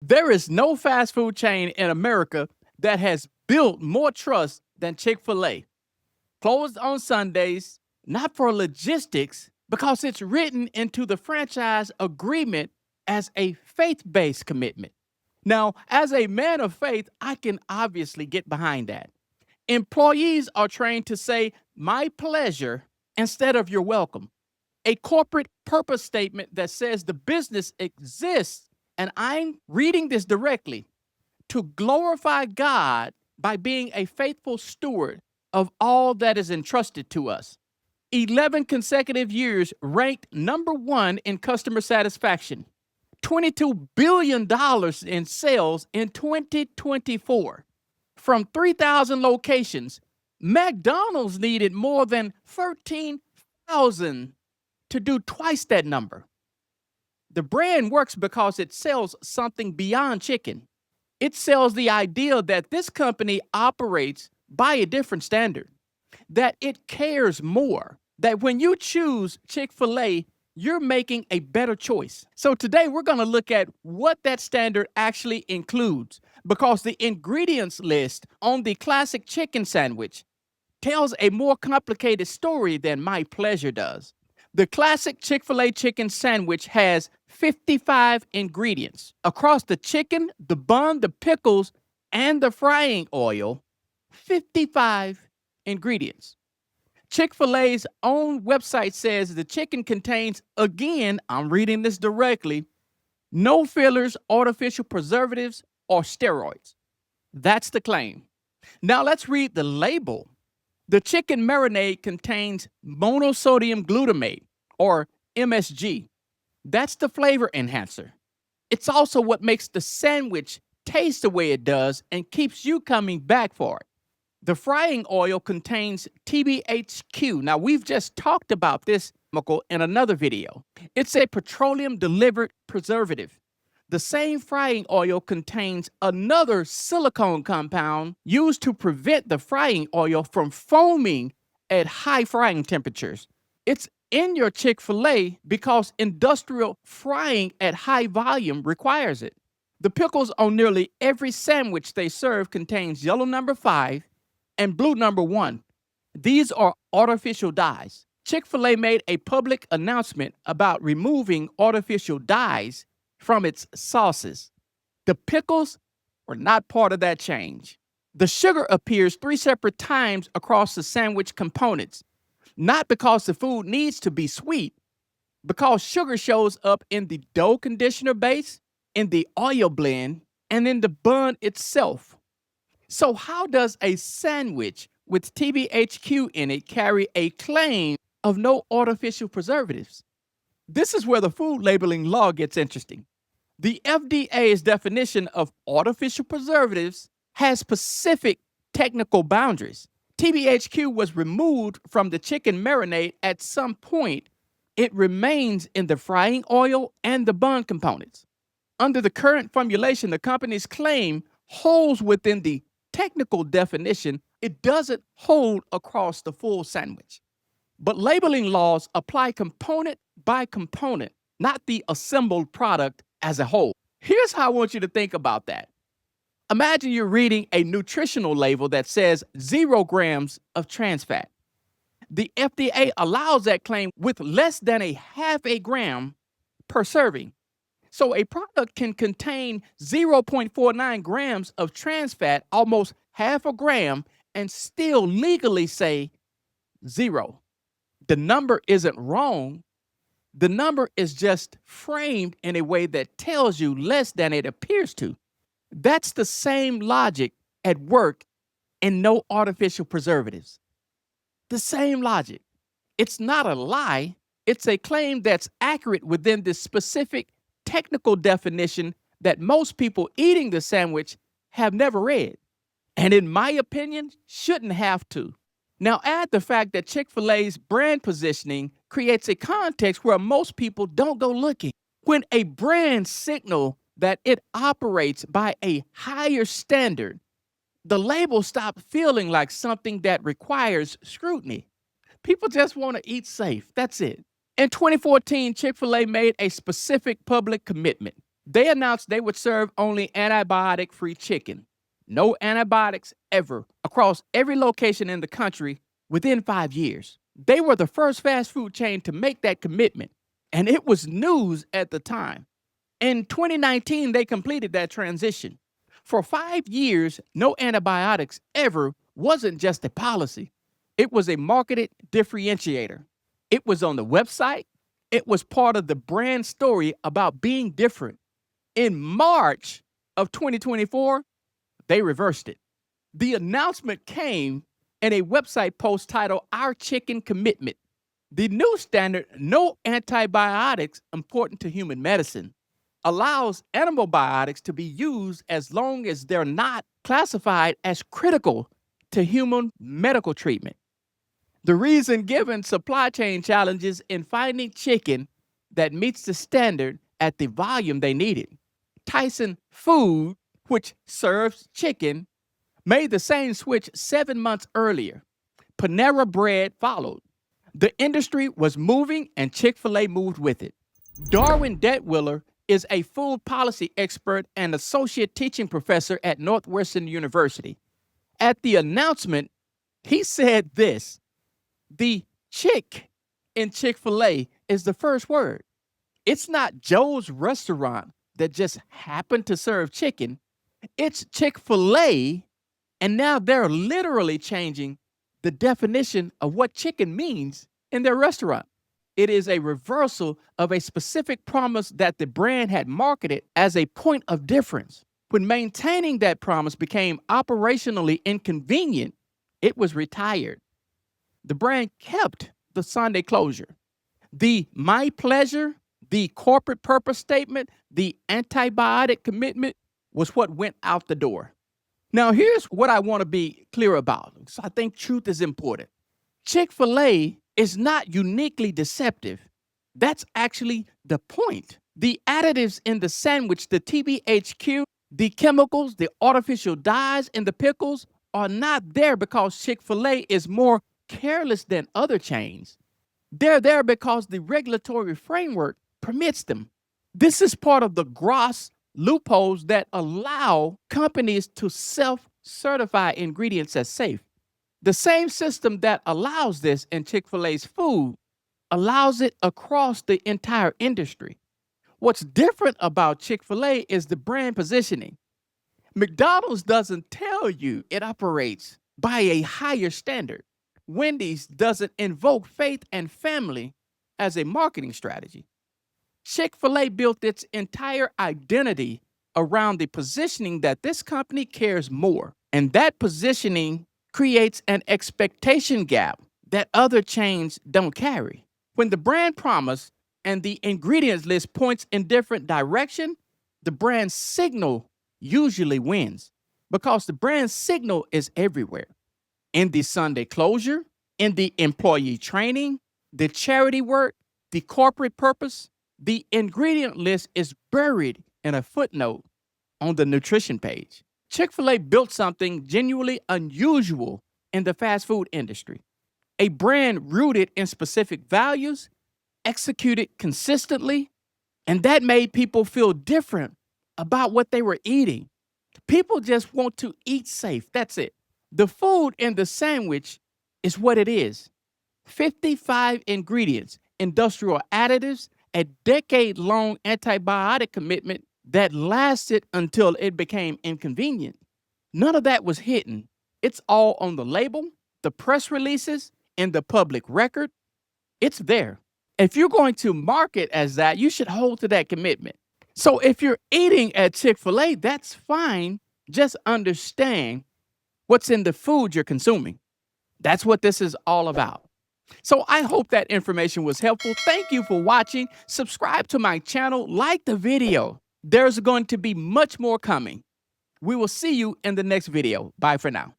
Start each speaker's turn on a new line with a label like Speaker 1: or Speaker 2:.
Speaker 1: There is no fast food chain in America that has built more trust than Chick-fil-A. Closed on Sundays, not for logistics, because it's written into the franchise agreement as a faith-based commitment. Now, as a man of faith, I can obviously get behind that. Employees are trained to say, my pleasure, instead of you're welcome. A corporate purpose statement that says the business exists, and I'm reading this directly, to glorify God by being a faithful steward of all that is entrusted to us. 11 consecutive years ranked number one in customer satisfaction. $22 billion in sales in 2024. From 3,000 locations, McDonald's needed more than 13,000 to do twice that number. The brand works because it sells something beyond chicken. It sells the idea that this company operates by a different standard, that it cares more, that when you choose Chick-fil-A, you're making a better choice. So today we're going to look at what that standard actually includes, because the ingredients list on the classic chicken sandwich tells a more complicated story than my pleasure does. The classic Chick-fil-A chicken sandwich has 55 ingredients. Across the chicken, the bun, the pickles, and the frying oil, 55 ingredients. Chick-fil-A's own website says the chicken contains, again, I'm reading this directly, no fillers, artificial preservatives, or steroids. That's the claim. Now let's read the label. The chicken marinade contains monosodium glutamate, or MSG. That's the flavor enhancer. It's also what makes the sandwich taste the way it does and keeps you coming back for it. The frying oil contains TBHQ. Now, we've just talked about this chemical in another video. It's a petroleum-delivered preservative. The same frying oil contains another silicone compound used to prevent the frying oil from foaming at high frying temperatures. It's in your Chick-fil-A because industrial frying at high volume requires it. The pickles on nearly every sandwich they serve contains yellow number 5 and blue number 1. These are artificial dyes. Chick-fil-A made a public announcement about removing artificial dyes from its sauces. The pickles were not part of that change. The sugar appears 3 separate times across the sandwich components, not because the food needs to be sweet, because sugar shows up in the dough conditioner base, in the oil blend, and in the bun itself. So how does a sandwich with TBHQ in it carry a claim of no artificial preservatives? This is where the food labeling law gets interesting. The FDA's definition of artificial preservatives has specific technical boundaries. TBHQ was removed from the chicken marinade at some point. It remains in the frying oil and the bun components. Under the current formulation, the company's claim holds within the technical definition. It doesn't hold across the full sandwich. But labeling laws apply component by component, not the assembled product as a whole. Here's how I want you to think about that. Imagine you're reading a nutritional label that says 0 grams of trans fat. The FDA allows that claim with less than a half a gram per serving. So a product can contain 0.49 grams of trans fat, almost half a gram, and still legally say 0. The number isn't wrong. The number is just framed in a way that tells you less than it appears to. That's the same logic at work in no artificial preservatives. The same logic. It's not a lie. It's a claim that's accurate within this specific technical definition that most people eating the sandwich have never read, and in my opinion, shouldn't have to. Now add the fact that Chick-fil-A's brand positioning creates a context where most people don't go looking. When a brand signals that it operates by a higher standard, the label stops feeling like something that requires scrutiny. People just want to eat safe. That's it. In 2014, Chick-fil-A made a specific public commitment. They announced they would serve only antibiotic-free chicken. No antibiotics ever across every location in the country within 5 years. They were the first fast food chain to make that commitment, and it was news at the time. In 2019, they completed that transition. For 5 years, no antibiotics ever wasn't just a policy. It was a marketed differentiator. It was on the website. It was part of the brand story about being different. In March of 2024, they reversed it. The announcement came in a website post titled Our Chicken Commitment. The new standard, no antibiotics important to human medicine, allows animal biotics to be used as long as they're not classified as critical to human medical treatment. The reason given: supply chain challenges in finding chicken that meets the standard at the volume they needed. Tyson Food, which serves chicken, made the same switch 7 months earlier. Panera Bread followed. The industry was moving, and Chick-fil-A moved with it. Darwin Detwiller is a food policy expert and associate teaching professor at Northwestern University. At the announcement, he said this: the chick in Chick-fil-A is the first word. It's not Joe's restaurant that just happened to serve chicken. It's Chick-fil-A, and now they're literally changing the definition of what chicken means in their restaurant. It is a reversal of a specific promise that the brand had marketed as a point of difference. When maintaining that promise became operationally inconvenient, it was retired. The brand kept the Sunday closure. The my pleasure, the corporate purpose statement, the antibiotic commitment was what went out the door. Now, here's what I want to be clear about, because I think truth is important. Chick-fil-A is not uniquely deceptive. That's actually the point. The additives in the sandwich, the TBHQ, the chemicals, the artificial dyes in the pickles are not there because Chick-fil-A is more careless than other chains. They're there because the regulatory framework permits them. This is part of the gross loopholes that allow companies to self-certify ingredients as safe. The same system that allows this in Chick-fil-A's food allows it across the entire industry. What's different about Chick-fil-A is the brand positioning. McDonald's doesn't tell you it operates by a higher standard. Wendy's doesn't invoke faith and family as a marketing strategy. Chick-fil-A built its entire identity around the positioning that this company cares more. And that positioning creates an expectation gap that other chains don't carry. When the brand promise and the ingredients list points in different direction, the brand signal usually wins because the brand signal is everywhere. In the Sunday closure, in the employee training, the charity work, the corporate purpose, the ingredient list is buried in a footnote on the nutrition page. Chick-fil-A built something genuinely unusual in the fast food industry. A brand rooted in specific values, executed consistently, and that made people feel different about what they were eating. People just want to eat safe. That's it. The food in the sandwich is what it is. 55 ingredients, industrial additives, a decade-long antibiotic commitment that lasted until it became inconvenient. None of that was hidden. It's all on the label, the press releases, and the public record. It's there. If you're going to market as that, you should hold to that commitment. So if you're eating at Chick-fil-A, that's fine. Just understand what's in the food you're consuming. That's what this is all about. So I hope that information was helpful. Thank you for watching. Subscribe to my channel, like the video. There's going to be much more coming. We will see you in the next video. Bye for now.